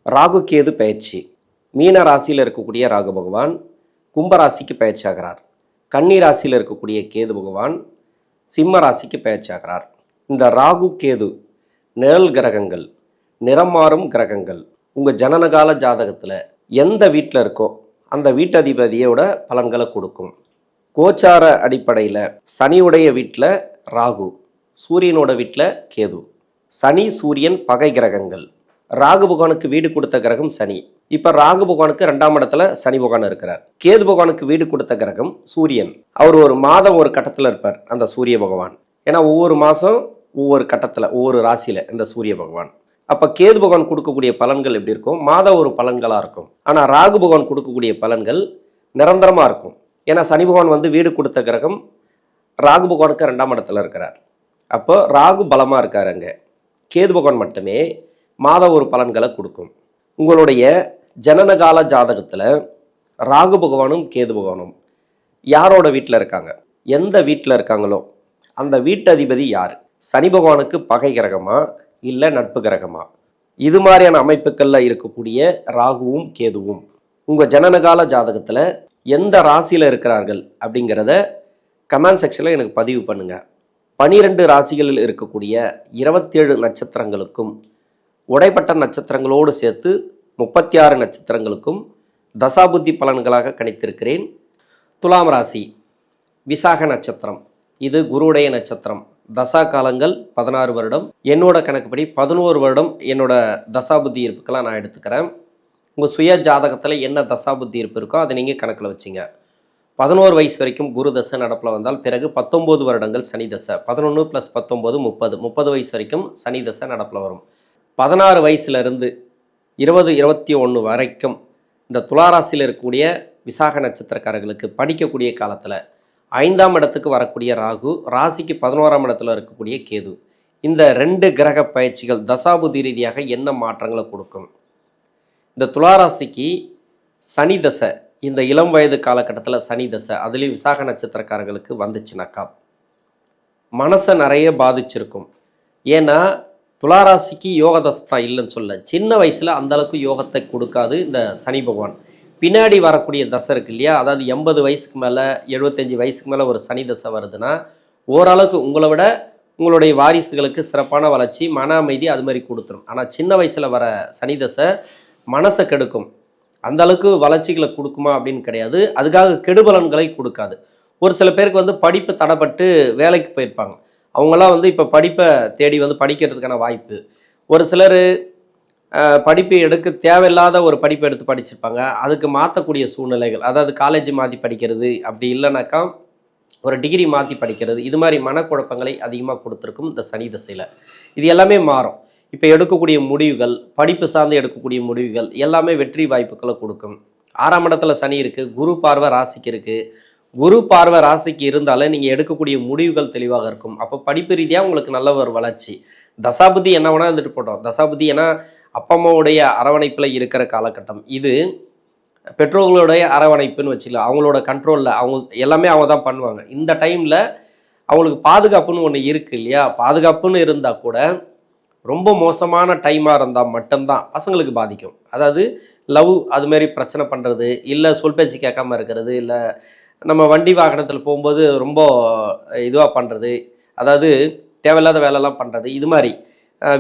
ராகு கேது பயிற்சி. மீன ராசியில் இருக்கக்கூடிய ராகு பகவான் கும்பராசிக்கு பயிற்சி ஆகிறார். கன்னி ராசியில் இருக்கக்கூடிய கேது பகவான் சிம்ம ராசிக்கு பயிற்சி ஆகிறார். இந்த ராகு கேது நிழல் கிரகங்கள், நிறம் மாறும் கிரகங்கள். உங்கள் ஜனனகால ஜாதகத்தில் எந்த வீட்டில் இருக்கோ அந்த வீட்டதிபதியோட பலன்களை கொடுக்கும். கோச்சார அடிப்படையில் சனியுடைய வீட்டில் ராகு, சூரியனோட வீட்டில் கேது. சனி சூரியன் பகை கிரகங்கள். ராகு பகவானுக்கு வீடு கொடுத்த கிரகம் சனி. இப்போ ராகு பகவானுக்கு 2ஆம் இடத்துல சனி பகவான் இருக்கிறார். கேது பகவானுக்கு வீடு கொடுத்த கிரகம் சூரியன். அவர் ஒரு மாதம் ஒரு கட்டத்தில் இருப்பார் அந்த சூரிய பகவான். ஏன்னா ஒவ்வொரு மாதம் ஒவ்வொரு கட்டத்தில் ஒவ்வொரு ராசியில் இந்த சூரிய பகவான். அப்போ கேது பகவான் கொடுக்கக்கூடிய பலன்கள் எப்படி இருக்கும்? மாதம் ஒரு பலன்களாக இருக்கும். ஆனால் ராகு பகவான் கொடுக்கக்கூடிய பலன்கள் நிரந்தரமாக இருக்கும். ஏன்னா சனி பகவான் வந்து வீடு கொடுத்த கிரகம் ராகு பகவானுக்கு 2ஆம் இடத்துல இருக்கிறார். அப்போ ராகு பலமாக இருக்கார். அங்கே கேது பகவான் மட்டுமே மாதம் ஒரு பலன்களை கொடுக்கும். உங்களுடைய ஜனனகால ஜாதகத்தில் ராகு பகவானும் கேது பகவானும் யாரோட வீட்டில் இருக்காங்க, எந்த வீட்டில் இருக்காங்களோ அந்த வீட்டதிபதி யார்? சனி பகவானுக்கு பகை கிரகமா இல்லை நட்பு கிரகமா? இது மாதிரியான அமைப்புகளில் இருக்கக்கூடிய ராகுவும் கேதுவும் உங்கள் ஜனனகால ஜாதகத்தில் எந்த ராசியில் இருக்கிறார்கள் அப்படிங்கிறத கமெண்ட் செக்ஷனில் எனக்கு பதிவு பண்ணுங்கள். 12 ராசிகளில் இருக்கக்கூடிய 27 நட்சத்திரங்களுக்கும் உடைப்பட்ட நட்சத்திரங்களோடு சேர்த்து 36 நட்சத்திரங்களுக்கும் தசாபுத்தி பலன்களாக கணித்திருக்கிறேன். துலாம் ராசி விசாக நட்சத்திரம், இது குருவுடைய நட்சத்திரம். தசா காலங்கள் 16 வருடம். என்னோட கணக்குப்படி 11 வருடம் என்னோட தசாபுத்தி இருப்புக்கெல்லாம் நான் எடுத்துக்கிறேன். உங்கள் சுய ஜாதகத்தில் என்ன தசாபுத்தி இருப்பு இருக்கோ அதை நீங்கள் கணக்கில் வச்சிங்க. 11 வயசு வரைக்கும் குரு தசை நடப்பில் வந்தால் பிறகு 19 வருடங்கள் சனி தசை. 11 + 19 30 வயசு வரைக்கும் சனி தசை நடப்பில் வரும். 16 வயசுலேருந்து 20-21 வரைக்கும் இந்த துளாராசியில் இருக்கக்கூடிய விசாக நட்சத்திரக்காரர்களுக்கு படிக்கக்கூடிய காலத்தில் 5ஆம் இடத்துக்கு வரக்கூடிய ராகு, ராசிக்கு 11ஆம் இடத்துல இருக்கக்கூடிய கேது. இந்த 2 கிரக பயிற்சிகள் தசாபுதி ரீதியாக என்ன மாற்றங்களை கொடுக்கும்? இந்த துளாராசிக்கு சனி தசை, இந்த இளம் வயது காலகட்டத்தில் சனி தசை, அதுலேயும் விசாக நட்சத்திரக்காரர்களுக்கு வந்துச்சுனாக்கா மனசை நிறைய பாதிச்சிருக்கும். ஏன்னா துளாராசிக்கு யோக தசை தான் இல்லைன்னு சொல்ல, சின்ன வயசில் அந்தளவுக்கு யோகத்தை கொடுக்காது இந்த சனி பகவான். பின்னாடி வரக்கூடிய தசை இருக்கு இல்லையா, அதாவது 80 வயசுக்கு மேலே 75 வயசுக்கு மேலே ஒரு சனி தசை வருதுன்னா ஓரளவுக்கு உங்களை விட உங்களுடைய வாரிசுகளுக்கு சிறப்பான வளர்ச்சி, மன அமைதி அது மாதிரி கொடுத்துரும். ஆனால் சின்ன வயசில் வர சனி தசை மனசை கெடுக்கும். அந்த அளவுக்கு வளர்ச்சிகளை கொடுக்குமா அப்படின்னு கிடையாது, அதுக்காக கெடுபலன்களை கொடுக்காது. ஒரு சில பேருக்கு வந்து படிப்பு தடைப்பட்டு வேலைக்கு போயிருப்பாங்க, அவங்களாம் வந்து இப்போ படிப்பை தேடி வந்து படிக்கிறதுக்கான வாய்ப்பு. ஒரு சிலர் படிப்பு எடுக்க தேவையில்லாத ஒரு படிப்பை எடுத்து படிச்சிருப்பாங்க, அதுக்கு மாற்றக்கூடிய சூழ்நிலைகள், அதாவது காலேஜ் மாற்றி படிக்கிறது, அப்படி இல்லைனாக்கா ஒரு டிகிரி மாற்றி படிக்கிறது, இது மாதிரி மனக்குழப்பங்களை அதிகமாக கொடுத்துருக்கும் இந்த சனி தசையில். இது எல்லாமே மாறும். இப்போ எடுக்கக்கூடிய முடிவுகள், படிப்பு சார்ந்து எடுக்கக்கூடிய முடிவுகள் எல்லாமே வெற்றி வாய்ப்புகளை கொடுக்கும். 6ஆம் இடத்துல சனி இருக்குது, குரு பார்வை ராசிக்கு இருக்குது. குரு பார்வை ராசிக்கு இருந்தாலே நீங்கள் எடுக்கக்கூடிய முடிவுகள் தெளிவாக இருக்கும். அப்போ படிப்பு ரீதியாக உங்களுக்கு நல்ல ஒரு வளர்ச்சி. தசாபுத்தி என்ன வேணால் இருந்துட்டு போட்டோம். தசாபுத்தி ஏன்னா அப்பா அம்மாவுடைய அரவணைப்பில் இருக்கிற காலகட்டம் இது. பெற்றோர்களுடைய அரவணைப்புன்னு வச்சுக்கலாம், அவங்களோட கண்ட்ரோலில் அவங்க எல்லாமே அவங்க தான் பண்ணுவாங்க. இந்த டைமில் அவங்களுக்கு பாதுகாப்புன்னு ஒன்று இருக்குது இல்லையா, பாதுகாப்புன்னு இருந்தால் கூட ரொம்ப மோசமான டைமாக இருந்தால் மட்டும்தான் பசங்களுக்கு பாதிக்கும். அதாவது லவ் அதுமாரி பிரச்சனை பண்ணுறது, இல்லை சொல் பேச்சு கேட்காம இருக்கிறது, இல்லை நம்ம வண்டி வாகனத்தில் போகும்போது ரொம்ப இதுவாக பண்ணுறது, அதாவது தேவையில்லாத வேலைலாம் பண்ணுறது, இது மாதிரி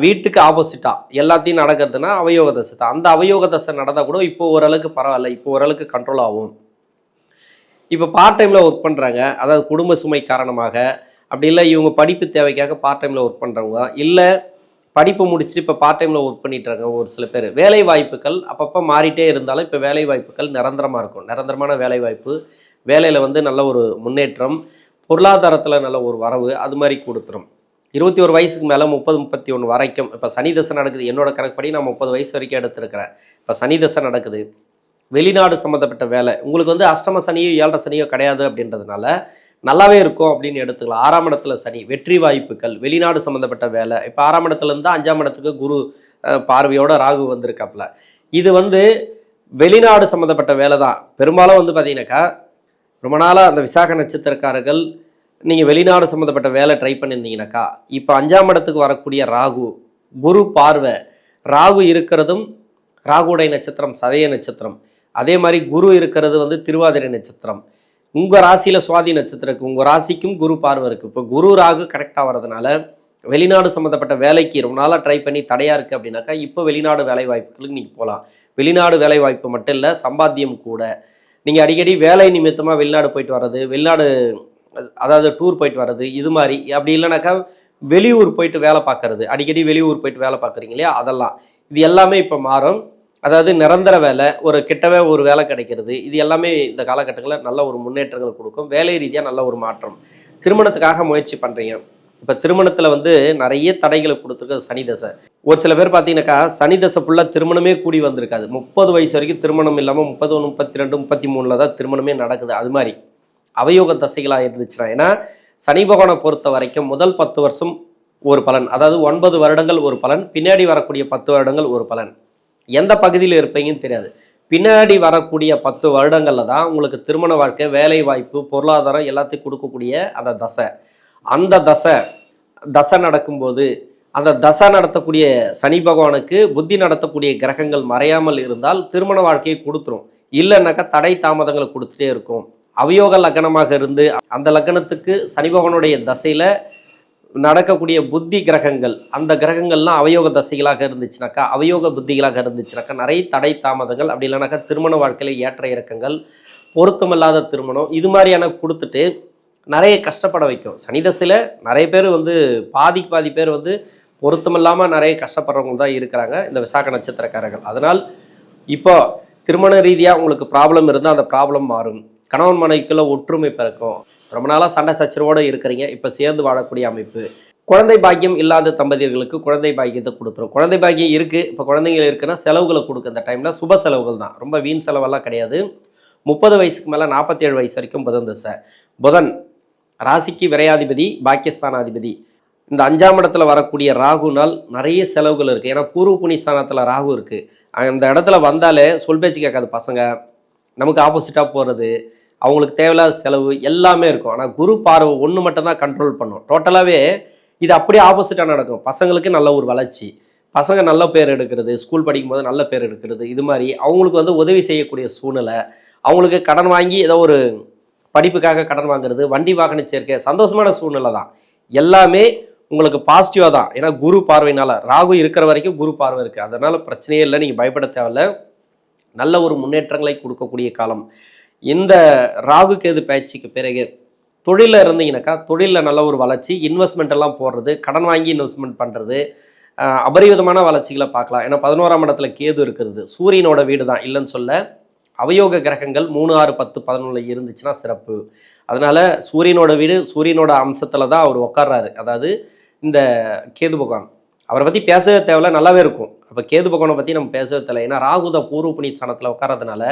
வீட்டுக்கு ஆப்போசிட்டாக எல்லாத்தையும் நடக்கிறதுனா அவயோக தசை தான். அந்த அவயோக தசை நடந்தால் கூட இப்போ ஓரளவுக்கு பரவாயில்ல, இப்போ ஓரளவுக்கு கண்ட்ரோல் ஆகும். இப்போ பார்ட் டைமில் ஒர்க் பண்ணுறாங்க, அதாவது குடும்ப சுமை காரணமாக, அப்படி இல்லை இவங்க படிப்பு தேவைக்காக பார்ட் டைமில் ஒர்க் பண்ணுறவங்க, இல்லை படிப்பு முடிச்சுட்டு இப்போ பார்ட் டைமில் ஒர்க் பண்ணிட்டுருக்காங்க. ஒரு சில பேர் வேலை வாய்ப்புகள் அப்பப்போ மாறிட்டே இருந்தாலும் இப்போ வேலை வாய்ப்புகள் நிரந்தரமாக இருக்கும். நிரந்தரமான வேலை வாய்ப்பு, வேலையில் வந்து நல்ல ஒரு முன்னேற்றம், பொருளாதாரத்தில் நல்ல ஒரு வரவு அது மாதிரி கொடுத்துரும். 21 வயசுக்கு மேலே 30-31 வரைக்கும் இப்போ சனி தசை நடக்குது. என்னோட கணக்குப்படி நான் 30 வயசு வரைக்கும் எடுத்துருக்கிறேன். இப்போ சனி தசை நடக்குது. வெளிநாடு சம்மந்தப்பட்ட வேலை உங்களுக்கு வந்து அஷ்டம சனியோ 7ரை சனியோ கிடையாது அப்படின்றதுனால நல்லாவே இருக்கும் அப்படின்னு எடுத்துக்கலாம். 6ஆம் இடத்துல சனி, வெற்றி வாய்ப்புகள், வெளிநாடு சம்மந்தப்பட்ட வேலை. இப்போ 6ஆம் இடத்துலேருந்து 5ஆம் இடத்துக்கு குரு பார்வையோட ராகு வந்திருக்காப்புல. இது வந்து வெளிநாடு சம்மந்தப்பட்ட வேலை தான். பெரும்பாலும் வந்து பார்த்தீங்கன்னாக்கா ரொம்ப நாளாக அந்த விசாக நட்சத்திரக்காரர்கள் நீங்கள் வெளிநாடு சம்மந்தப்பட்ட வேலை ட்ரை பண்ணியிருந்தீங்கன்னாக்கா இப்போ 5ஆம் இடத்துக்கு வரக்கூடிய ராகு, குரு பார்வை, ராகு இருக்கிறதும் ராகுடைய நட்சத்திரம் சதய நட்சத்திரம். அதே மாதிரி குரு இருக்கிறது வந்து திருவாதிரை நட்சத்திரம். உங்கள் ராசியில் சுவாதி நட்சத்திரம் இருக்குது. உங்கள் ராசிக்கும் குரு பார்வை இருக்குது. இப்போ குரு ராகு கரெக்டாக வர்றதுனால வெளிநாடு சம்மந்தப்பட்ட வேலைக்கு ரொம்ப நாளாக ட்ரை பண்ணி தடையாக இருக்குது அப்படின்னாக்கா இப்போ வெளிநாடு வேலை வாய்ப்புகளுக்கு நீங்கள் போகலாம். வெளிநாடு வேலை வாய்ப்பு மட்டும் இல்லை, சம்பாத்தியம் கூட. நீங்கள் அடிக்கடி வேலை நிமித்தமாக வெளிநாடு போயிட்டு வர்றது, வெளிநாடு அதாவது டூர் போயிட்டு வர்றது, இது மாதிரி. அப்படி இல்லைனாக்கா வெளியூர் போயிட்டு வேலை பார்க்கறது, அடிக்கடி வெளியூர் போயிட்டு வேலை பார்க்குறீங்க இல்லையா, அதெல்லாம் இது எல்லாமே இப்போ மாறும். அதாவது நிரந்தர வேலை, ஒரு கிட்டவே ஒரு வேலை கிடைக்கிறது, இது எல்லாமே இந்த காலகட்டங்களில் நல்ல ஒரு முன்னேற்றங்கள் கொடுக்கும். வேலை ரீதியாக நல்ல ஒரு மாற்றம். திருமணத்துக்காக முயற்சி பண்ணுறீங்க, இப்போ திருமணத்தில் வந்து நிறைய தடைகளை கொடுத்துருக்கு சனி தசை. ஒரு சில பேர் பார்த்தீங்கன்னாக்கா சனி தசை ஃபுல்லாக திருமணமே கூடி வந்திருக்காது. 30 வயசு வரைக்கும் திருமணம் இல்லாமல் 31, 32, 33 தான் திருமணமே நடக்குது. அது மாதிரி அவயோக தசைகளாக இருந்துச்சுன்னா, ஏன்னா சனி பகவானை பொறுத்த வரைக்கும் முதல் 10 வருஷம் ஒரு பலன், அதாவது 9 வருடங்கள் ஒரு பலன், பின்னாடி வரக்கூடிய 10 வருடங்கள் ஒரு பலன். எந்த பகுதியில் இருப்பீங்கன்னு தெரியாது. பின்னாடி வரக்கூடிய 10 வருடங்களில் தான் உங்களுக்கு திருமண வாழ்க்கை, வேலை வாய்ப்பு, பொருளாதாரம் எல்லாத்தையும் கொடுக்கக்கூடிய அந்த தசை. அந்த தசை நடக்கும்போது அந்த தசை நடத்தக்கூடிய சனி பகவானுக்கு புத்தி நடத்தக்கூடிய கிரகங்கள் மறையாமல் இருந்தால் திருமண வாழ்க்கையை கொடுத்துரும். இல்லைன்னாக்கா தடை தாமதங்களை கொடுத்துட்டே இருக்கும். அவயோக லக்னமாக இருந்து அந்த லக்னத்துக்கு சனி பகவானுடைய தசையில் நடக்கக்கூடிய புத்தி கிரகங்கள், அந்த கிரகங்கள்லாம் அவயோக தசைகளாக இருந்துச்சுனாக்கா, அவயோக புத்திகளாக இருந்துச்சுனாக்கா நிறைய தடை தாமதங்கள், அப்படி இல்லைனாக்கா திருமண வாழ்க்கையில் ஏற்ற இறக்கங்கள், பொருத்தமில்லாத திருமணம், இது மாதிரியான கொடுத்துட்டு நிறைய கஷ்டப்பட வைக்கும். சனி தசையில் நிறைய பேர் வந்து பாதி பேர் வந்து பொருத்தமில்லாமல் நிறைய கஷ்டப்படுறவங்க தான் இருக்கிறாங்க இந்த விசாக நட்சத்திரக்காரர்கள். அதனால் இப்போ திருமண ரீதியாக உங்களுக்கு ப்ராப்ளம் இருந்தால் அந்த ப்ராப்ளம் மாறும். கணவன் மனைவிக்குள்ள ஒற்றுமை பிறக்கும். ரொம்ப நாளாக சண்டை சச்சரவோடு இருக்கிறீங்க, இப்போ சேர்ந்து வாழக்கூடிய அமைப்பு. குழந்தை பாக்கியம் இல்லாத தம்பதியர்களுக்கு குழந்தை பாக்கியத்தை கொடுத்துரும். குழந்தை பாக்கியம் இருக்குது, இப்போ குழந்தைங்க இருக்குன்னா செலவுகளை கொடுக்க இந்த டைமில் சுப செலவுகள் தான், ரொம்ப வீண் செலவெல்லாம் கிடையாது. 30 வயசுக்கு மேலே 47 வயசு வரைக்கும் புதன் தசை. புதன் ராசிக்கு விரையாதிபதி, பாக்கியஸ்தானாதிபதி. இந்த 5ஆம் இடத்துல வரக்கூடிய ராகுனால் நிறைய செலவுகள் இருக்குது. ஏன்னா பூர்வ புண்ணியஸ்தானத்தில் ராகு இருக்குது. அந்த இடத்துல வந்தாலே சொல் பேச்சு கேட்காது பசங்க, நமக்கு ஆப்போசிட்டாக போகிறது, அவங்களுக்கு தேவையில்லாத செலவு எல்லாமே இருக்கும். ஆனால் குரு பார்வை ஒன்று மட்டும் தான் கண்ட்ரோல் பண்ணும். டோட்டலாகவே இது அப்படியே ஆப்போசிட்டாக நடக்கும். பசங்களுக்கு நல்ல ஒரு வளர்ச்சி, பசங்க நல்ல பேர் எடுக்கிறது, ஸ்கூல் படிக்கும்போது நல்ல பேர் எடுக்கிறது, இது மாதிரி அவங்களுக்கு வந்து உதவி செய்யக்கூடிய சூழ்நிலை, அவங்களுக்கு கடன் வாங்கி ஏதோ ஒரு படிப்புக்காக கடன் வாங்குறது, வண்டி வாகன சேர்க்கை, சந்தோஷமான சூழ்நிலை தான். எல்லாமே உங்களுக்கு பாசிட்டிவாக தான். ஏன்னா குரு பார்வையினால், ராகு இருக்கிற வரைக்கும் குரு பார்வை இருக்குது, அதனால் பிரச்சனையே இல்லை, நீங்கள் பயப்பட தேவையில்லை. நல்ல ஒரு முன்னேற்றங்களை கொடுக்கக்கூடிய காலம். இந்த ராகு கேது பயிற்சிக்கு பிறகு தொழிலில் இருந்தீங்கன்னாக்கா தொழிலில் நல்ல ஒரு வளர்ச்சி, இன்வெஸ்ட்மெண்ட் எல்லாம் போடுறது, கடன் வாங்கி இன்வெஸ்ட்மெண்ட் பண்ணுறது, அபரிவிதமான வளர்ச்சிகளை பார்க்கலாம். ஏன்னா 11ஆம் இடத்துல கேது இருக்கிறது, சூரியனோட வீடு தான், இல்லைன்னு சொல்ல. அவயோக கிரகங்கள் 3, 6, 10, 11 இருந்துச்சுன்னா சிறப்பு. அதனால சூரியனோட வீடு, சூரியனோட அம்சத்தில் தான் அவர் உட்கார்றாரு. அதாவது இந்த கேது பகவான், அவரை பற்றி பேசவே தேவையில்ல, நல்லாவே இருக்கும். அப்போ கேது பகவானை பற்றி நம்ம பேசவே தேவை. ஏன்னா ராகுத பூர்வ புண்ணிய ஸ்தானத்தில் உட்காரதுனால,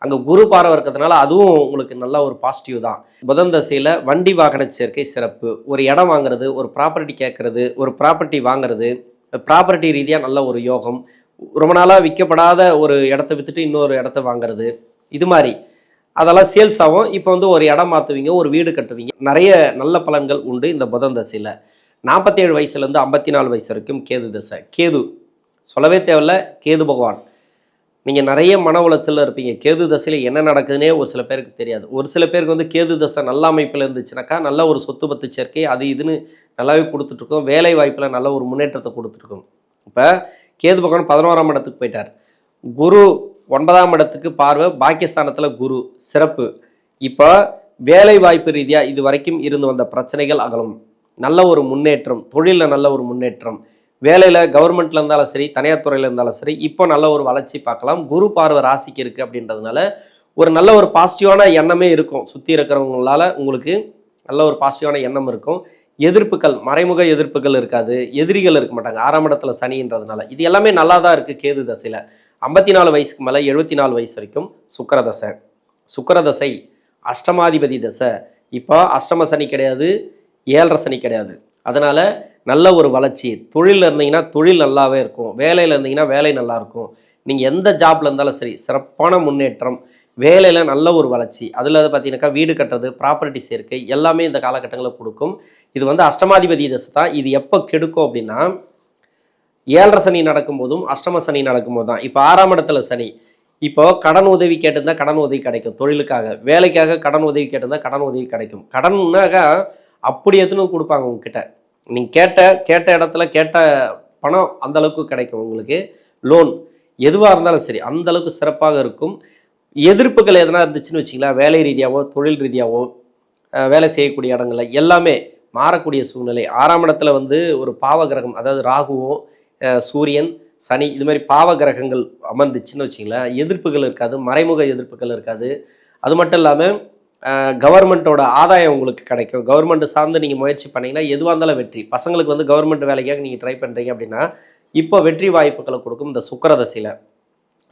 அங்கே குரு பார்வை இருக்கிறதுனால அதுவும் உங்களுக்கு நல்ல ஒரு பாசிட்டிவ் தான். புதன் தசையில் வண்டி வாகன சேர்க்கை சிறப்பு. ஒரு இடம் வாங்குறது, ஒரு ப்ராப்பர்ட்டி கேட்கறது, ஒரு ப்ராப்பர்ட்டி வாங்குறது, ப்ராப்பர்ட்டி ரீதியாக நல்ல ஒரு யோகம். ரொம்ப நாளாக விற்கப்படாத ஒரு இடத்த விற்றுட்டு இன்னொரு இடத்த வாங்குறது, இது மாதிரி அதெல்லாம் சேல்ஸ் ஆகும். இப்போ வந்து ஒரு இடம் மாற்றுவீங்க, ஒரு வீடு கட்டுவீங்க, நிறைய நல்ல பலன்கள் உண்டு இந்த புதன் தசையில். 47 வயசுலேருந்து 54 வயசு வரைக்கும் கேது தசை. கேது சொல்லவே தேவையில்ல, கேது பகவான். நீங்கள் நிறைய மன உளைச்சலில் இருப்பீங்க. கேது தசையில் என்ன நடக்குதுன்னே ஒரு சில பேருக்கு தெரியாது. ஒரு சில பேருக்கு வந்து கேது தசை நல்ல அமைப்பில் இருந்துச்சுனாக்கா நல்ல ஒரு சொத்து பத்து சேர்க்கை அது இதுன்னு நல்லாவே கொடுத்துட்ருக்கோம். வேலை வாய்ப்பில் நல்ல ஒரு முன்னேற்றத்தை கொடுத்துருக்கோம். இப்போ கேது பகவான் 11ஆம் இடத்துக்கு போயிட்டார். குரு 9ஆம் இடத்துக்கு பார்வை, பாக்கியஸ்தானத்தில் குரு சிறப்பு. இப்போ வேலை வாய்ப்பு ரீதியாக இது வரைக்கும் இருந்து வந்த பிரச்சனைகள் அகலும். நல்ல ஒரு முன்னேற்றம், தொழிலில் நல்ல ஒரு முன்னேற்றம், வேலையில் கவர்மெண்ட்டில் இருந்தாலும் சரி, தனியார் துறையில் இருந்தாலும் சரி, இப்போ நல்ல ஒரு வளர்ச்சி பார்க்கலாம். குரு பார்வை ராசிக்கு இருக்குது அப்படின்றதுனால ஒரு நல்ல ஒரு பாசிட்டிவான எண்ணமே இருக்கும். சுற்றி இருக்கிறவங்களால உங்களுக்கு நல்ல ஒரு பாசிட்டிவான எண்ணம் இருக்கும். எதிர்ப்புகள், மறைமுக எதிர்ப்புகள் இருக்காது, எதிரிகள் இருக்க மாட்டாங்க. 6ஆம் இடத்துல சனின்றதுனால இது எல்லாமே நல்லா தான் இருக்குது கேது தசையில். 54 வயசுக்கு மேலே 74 வயசு வரைக்கும் சுக்கிரதசை. சுக்கிரதசை அஷ்டமாதிபதி தசை. இப்போ அஷ்டம சனி கிடையாது, 7.5 சனி கிடையாது. அதனால் நல்ல ஒரு வளர்ச்சி. தொழிலில் இருந்தீங்கன்னா தொழில் நல்லாவே இருக்கும், வேலையில் இருந்தீங்கன்னா வேலை நல்லாயிருக்கும். நீங்கள் எந்த ஜாப்ல இருந்தாலும் சரி சிறப்பான முன்னேற்றம், வேலையில் நல்ல ஒரு வளர்ச்சி. அதில் பார்த்தீங்கன்னாக்கா வீடு கட்டுறது, ப்ராப்பர்ட்டி சேர்க்கை எல்லாமே இந்த காலகட்டங்களில் கொடுக்கும். இது வந்து அஷ்டமாதிபதி தசை தான். இது எப்போ கெடுக்கும் அப்படின்னா ஏழரை சனி நடக்கும்போதும் அஷ்டம சனி நடக்கும்போது தான். இப்போ 6ஆம் இடத்துல சனி. இப்போ கடன் உதவி கேட்டிருந்தா கடன் உதவி கிடைக்கும். தொழிலுக்காக, வேலைக்காக கடன் உதவி கேட்டிருந்தா கடன் உதவி கிடைக்கும். கடன்னாக அப்படி எதுன்னு கொடுப்பாங்க உங்ககிட்ட. நீங்கள் கேட்ட இடத்துல கேட்ட பணம் அந்த அளவுக்கு கிடைக்கும் உங்களுக்கு. லோன் எதுவாக இருந்தாலும் சரி அந்த அளவுக்கு சிறப்பாக இருக்கும். எதிர்ப்புகள் எதனா இருந்துச்சுன்னு வச்சிங்களா, வேலை ரீதியாவோ தொழில் ரீதியாவோ வேலை செய்யக்கூடிய இடங்கள்ல எல்லாமே மாறக்கூடிய சூழ்நிலை. 6ஆம் இடத்துல வந்து ஒரு பாவ கிரகம், அதாவது ராகுவோ சூரியன் சனி இது மாதிரி பாவ கிரகங்கள் அமர்ந்துச்சுன்னு வச்சிங்களேன், எதிர்ப்புகள் இருக்காது, மறைமுக எதிர்ப்புகள் இருக்காது. அது மட்டும் இல்லாமல் கவர்மெண்ட்டோட ஆதாயம் உங்களுக்கு கிடைக்கும். கவர்மெண்ட் சார்ந்து நீங்கள் முயற்சி பண்ணிங்கன்னா எதுவாக இருந்தாலும் வெற்றி. பசங்களுக்கு வந்து கவர்மெண்ட் வேலைக்காக நீங்கள் ட்ரை பண்ணுறீங்க அப்படின்னா இப்போ வெற்றி வாய்ப்புகளை கொடுக்கும். இந்த சுக்கிரதசையில்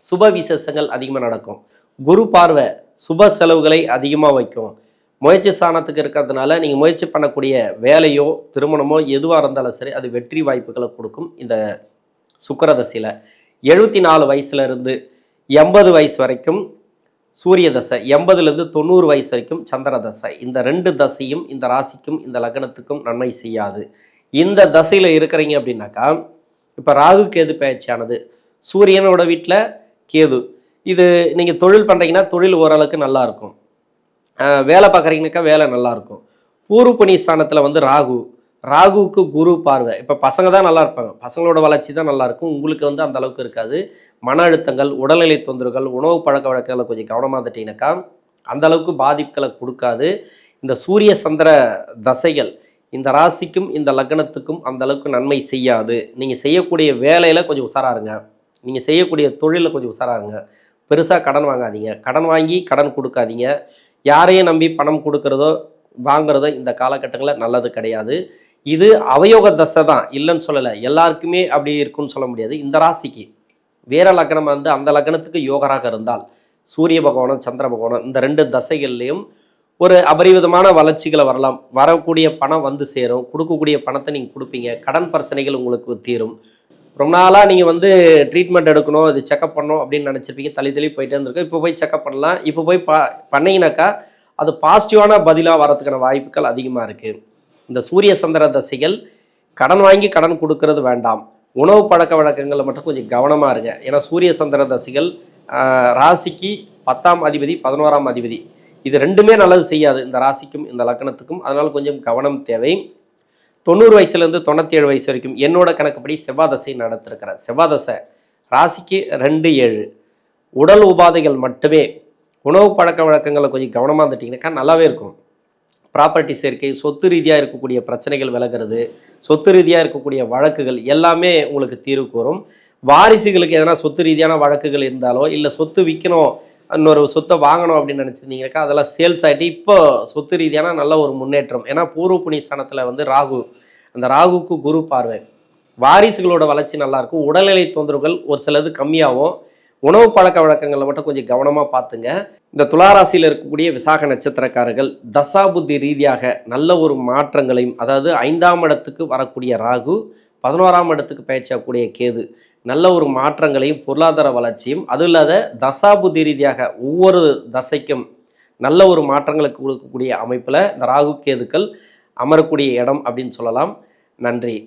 சுப விசேஷங்கள் அதிகமாக நடக்கும். குரு பார்வை சுப செலவுகளை அதிகமாக வைக்கும். முயற்சி ஸ்தானத்துக்கு இருக்கிறதுனால நீங்கள் முயற்சி பண்ணக்கூடிய வேலையோ திருமணமோ எதுவாக இருந்தாலும் சரி அது வெற்றி வாய்ப்புகளை கொடுக்கும். இந்த சுக்கிரதசையில் 74 வயசுலேருந்து 80 வயசு வரைக்கும் சூரிய தசை, 80லேருந்து 90 வயசு வரைக்கும் சந்திர தசை. இந்த 2 தசையும் இந்த ராசிக்கும் இந்த லக்னத்துக்கும் நன்மை செய்யாது. இந்த தசையில் இருக்கிறீங்க அப்படின்னாக்கா, இப்போ ராகு கேது பயிற்சியானது, சூரியனோட வீட்டில் கேது. இது நீங்கள் தொழில் பண்ணுறீங்கன்னா தொழில் ஓரளவுக்கு நல்லா இருக்கும். வேலை பார்க்குறீங்கனாக்கா வேலை நல்லாயிருக்கும். பூர்வ புண்ணிய ஸ்தானத்தில் வந்து ராகுவுக்கு குரு பார்வை. இப்போ பசங்க தான் நல்லா இருப்பாங்க, பசங்களோட வளர்ச்சி தான் நல்லாயிருக்கும். உங்களுக்கு வந்து அந்த அளவுக்கு இருக்காது. மன அழுத்தங்கள், உடல்நிலை தொந்தரவுகள், உணவு பழக்க வழக்கங்களை கொஞ்சம் கவனமாக இருந்துட்டீங்கன்னாக்கா அந்த அளவுக்கு பாதிப்புகளை கொடுக்காது. இந்த சூரிய சந்திர தசைகள் இந்த ராசிக்கும் இந்த லக்னத்துக்கும் அந்த அளவுக்கு நன்மை செய்யாது. நீங்கள் செய்யக்கூடிய வேலையில் கொஞ்சம் உஷாராருங்க, நீங்கள் செய்யக்கூடிய தொழிலில் கொஞ்சம் உஷாராருங்க. பெருசாக கடன் வாங்காதீங்க, கடன் வாங்கி கடன் கொடுக்காதீங்க. யாரையும் நம்பி பணம் கொடுக்கறதோ வாங்குறதோ இந்த காலகட்டங்களில் நல்லது கிடையாது. இது அவயோக தசை தான், இல்லைன்னு சொல்லலை. எல்லாருக்குமே அப்படி இருக்குன்னு சொல்ல முடியாது. இந்த ராசிக்கு வேற லக்னம் வந்து அந்த லக்னத்துக்கு யோகராக இருந்தால் சூரிய பகவானும் சந்திர பகவானும் இந்த 2 தசைகள்லையும் ஒரு அபரிவிதமான வளர்ச்சிகளை வரலாம். வரக்கூடிய பணம் வந்து சேரும், கொடுக்கக்கூடிய பணத்தை நீங்கள் கொடுப்பீங்க. கடன் பிரச்சனைகள் உங்களுக்கு தீரும். ரொம்ப நாளாக நீங்கள் வந்து ட்ரீட்மெண்ட் எடுக்கணும், இது செக்கப் பண்ணணும் அப்படின்னு நினச்சிருப்பீங்க, தள்ளி போயிட்டே இருந்திருக்கோம். இப்போ போய் செக்கப் பண்ணலாம். இப்போ போய் பண்ணிங்கனாக்கா அது பாசிட்டிவான பதிலாக வரதுக்கான வாய்ப்புகள் அதிகமாக இருக்குது. இந்த சூரிய சந்திர தசைகள் கடன் வாங்கி கடன் கொடுக்கறது வேண்டாம். உணவு பழக்க வழக்கங்களில் மட்டும் கொஞ்சம் கவனமாக இருங்க. ஏன்னா சூரிய சந்திர தசைகள் ராசிக்கு 10ஆம் அதிபதி 11ஆம் அதிபதி, இது 2மே நல்லது செய்யாது இந்த ராசிக்கும் இந்த லக்னத்துக்கும். அதனால் கொஞ்சம் கவனம் தேவை. 90 வயசுலேருந்து 97 வயசு வரைக்கும் என்னோட கணக்குப்படி செவ்வாதசை நடத்திருக்கிறேன். செவ்வாதசை ராசிக்கு 2-7. உடல் உபாதைகள் மட்டுமே, உணவு பழக்க வழக்கங்களை கொஞ்சம் கவனமாக இருந்துட்டிங்கனாக்கா நல்லாவே இருக்கும். ப்ராப்பர்ட்டி சேர்க்கை, சொத்து ரீதியாக இருக்கக்கூடிய பிரச்சனைகள் விலகிறது, சொத்து ரீதியாக இருக்கக்கூடிய வழக்குகள் எல்லாமே உங்களுக்கு தீர்வுக்கு வரும். வாரிசுகளுக்கு எதனா சொத்து ரீதியான வழக்குகள் இருந்தாலோ இல்லை சொத்து விற்கணும், இன்னொரு சொத்தை வாங்கணும் அப்படின்னு நினச்சிருந்தீங்கனாக்கா அதெல்லாம் சேல்ஸ் ஆகிட்டு இப்போ சொத்து ரீதியான நல்ல ஒரு முன்னேற்றம். ஏன்னா பூர்வ புண்ணிய ஸ்தானத்தில் வந்து ராகு, அந்த ராகுக்கு குரு பார்வை, வாரிசுகளோட வளர்ச்சி நல்லாயிருக்கும். உடல்நிலை தொந்தரவுகள் ஒரு சிலது கம்மியாகும். உணவு பழக்க வழக்கங்களை மட்டும் கொஞ்சம் கவனமாக பார்த்துங்க. இந்த துளாராசியில் இருக்கக்கூடிய விசாக நட்சத்திரக்காரர்கள் தசாபுத்தி ரீதியாக நல்ல ஒரு மாற்றங்களையும், அதாவது 5ஆம் இடத்துக்கு வரக்கூடிய ராகு, 11ஆம் இடத்துக்கு பயிற்சியாகக்கூடிய கேது நல்ல ஒரு மாற்றங்களையும் பொருளாதார வளர்ச்சியும், அது இல்லாத தசாபுத்தி ரீதியாக ஒவ்வொரு தசைக்கும் நல்ல ஒரு மாற்றங்களுக்கு கொடுக்கக்கூடிய அமைப்பில் இந்த ராகு கேதுக்கள் அமரக்கூடிய இடம் அப்படின்னு சொல்லலாம். நன்றி.